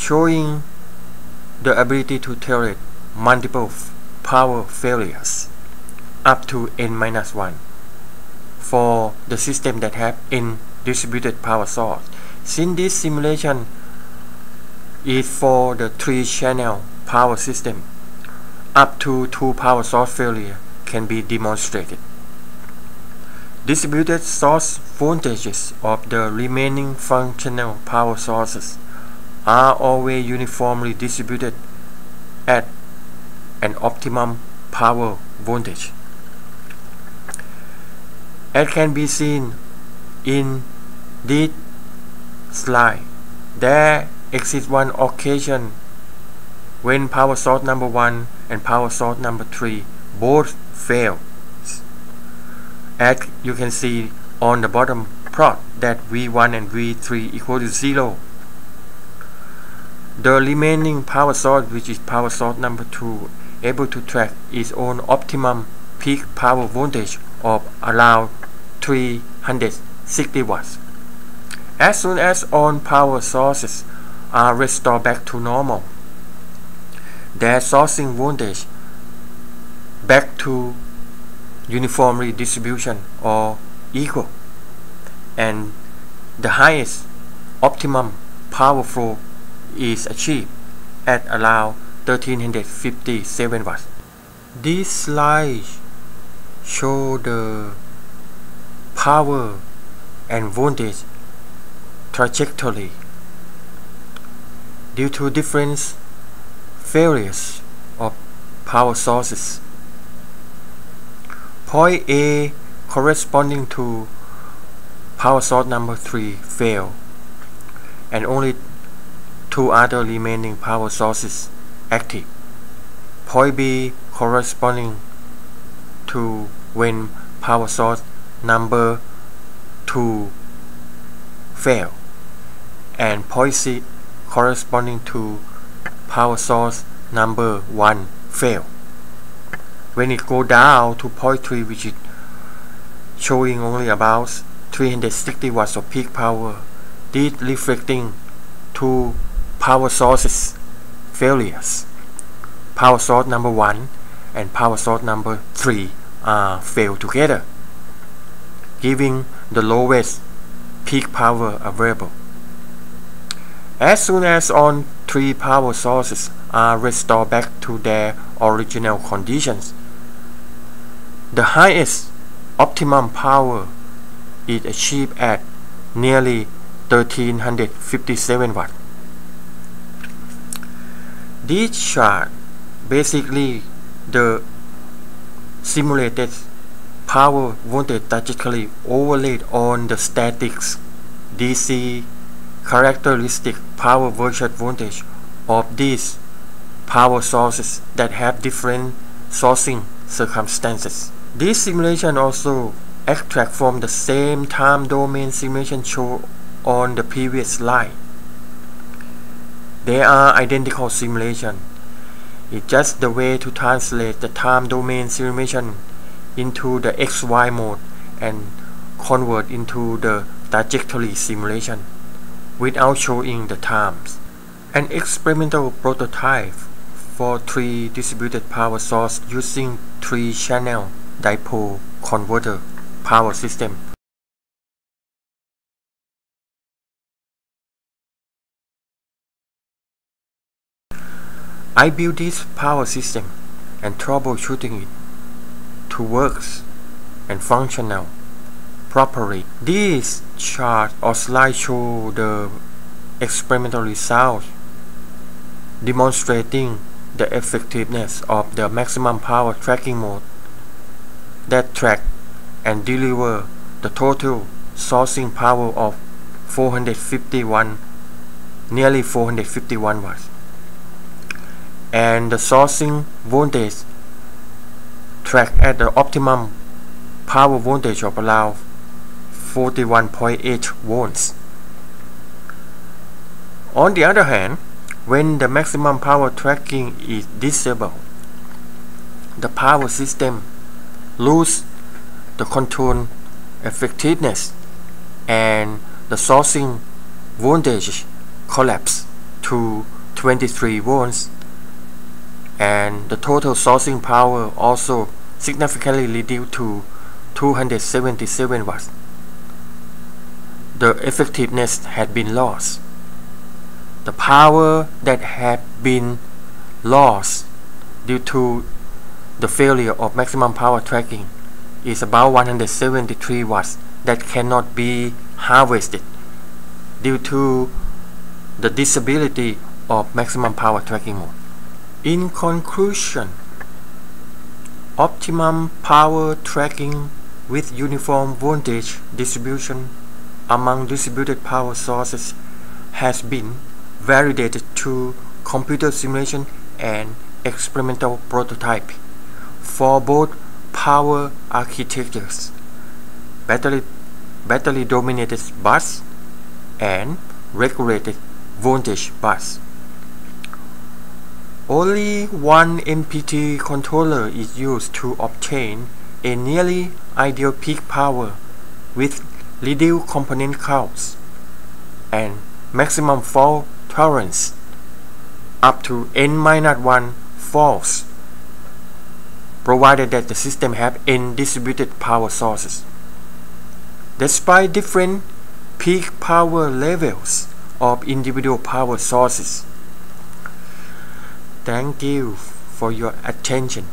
showing the ability to tolerate multiple power failures up to n-1 for the system that have n distributed power source. Since this simulation is for the 3-channel power system, up to 2 power source failure can be demonstrated. Distributed source voltages of the remaining functional power sources are always uniformly distributed at an optimum power voltage. As can be seen in this slide, there exists one occasion when power source number 1 and power source number 3 both fail. As you can see on the bottom plot that V1 and V3 equal to 0. The remaining power source, which is power source number 2, able to track its own optimum peak power voltage of around 360 watts. As soon as all power sources are restored back to normal, their sourcing voltage back to uniformly distribution or equal, and the highest optimum power flow is achieved at around 1357 watts. This slide shows the power and voltage trajectory due to different failures of power sources. Point A corresponding to power source number 3 fail, and only 2 other remaining power sources active. Point B corresponding to when power source number 2 fail, and point C corresponding to power source number 1 fail. When it go down to point 3, which is showing only about 360 watts of peak power, this reflecting 2 power sources failures. Power source number 1 and power source number 3 are failed together, giving the lowest peak power available. As soon as all 3 power sources are restored back to their original conditions, the highest optimum power is achieved at nearly 1357 watts. This chart basically the simulated power voltage trajectory overlaid on the statics DC characteristic power versus voltage of these power sources that have different sourcing circumstances. This simulation also extract from the same time domain simulation shown on the previous slide. They are identical simulation. It's just the way to translate the time domain simulation into the XY mode and convert into the trajectory simulation without showing the times. An experimental prototype for 3 distributed power source using 3-channel dipole converter power system. I built this power system and troubleshooting it to work and functional properly. This chart or slide show the experimental results demonstrating the effectiveness of the maximum power tracking mode that track and deliver the total sourcing power of nearly 451 watts, and the sourcing voltage track at the optimum power voltage of around 41.8 volts. On the other hand, when the maximum power tracking is disabled, the power system loses the control effectiveness and the sourcing voltage collapse to 23 volts, and the total sourcing power also significantly reduced to 277 watts. The effectiveness had been lost. The power that had been lost due to the failure of maximum power tracking is about 173 watts that cannot be harvested due to the disability of maximum power tracking mode. In conclusion, optimum power tracking with uniform voltage distribution among distributed power sources has been validated through computer simulation and experimental prototype for both power architectures, battery dominated bus and regulated voltage bus. Only one MPT controller is used to obtain a nearly ideal peak power with reduced component counts and maximum fault tolerance up to n-1 faults, provided that the system have n distributed power sources. Despite different peak power levels of individual power sources. Thank you for your attention.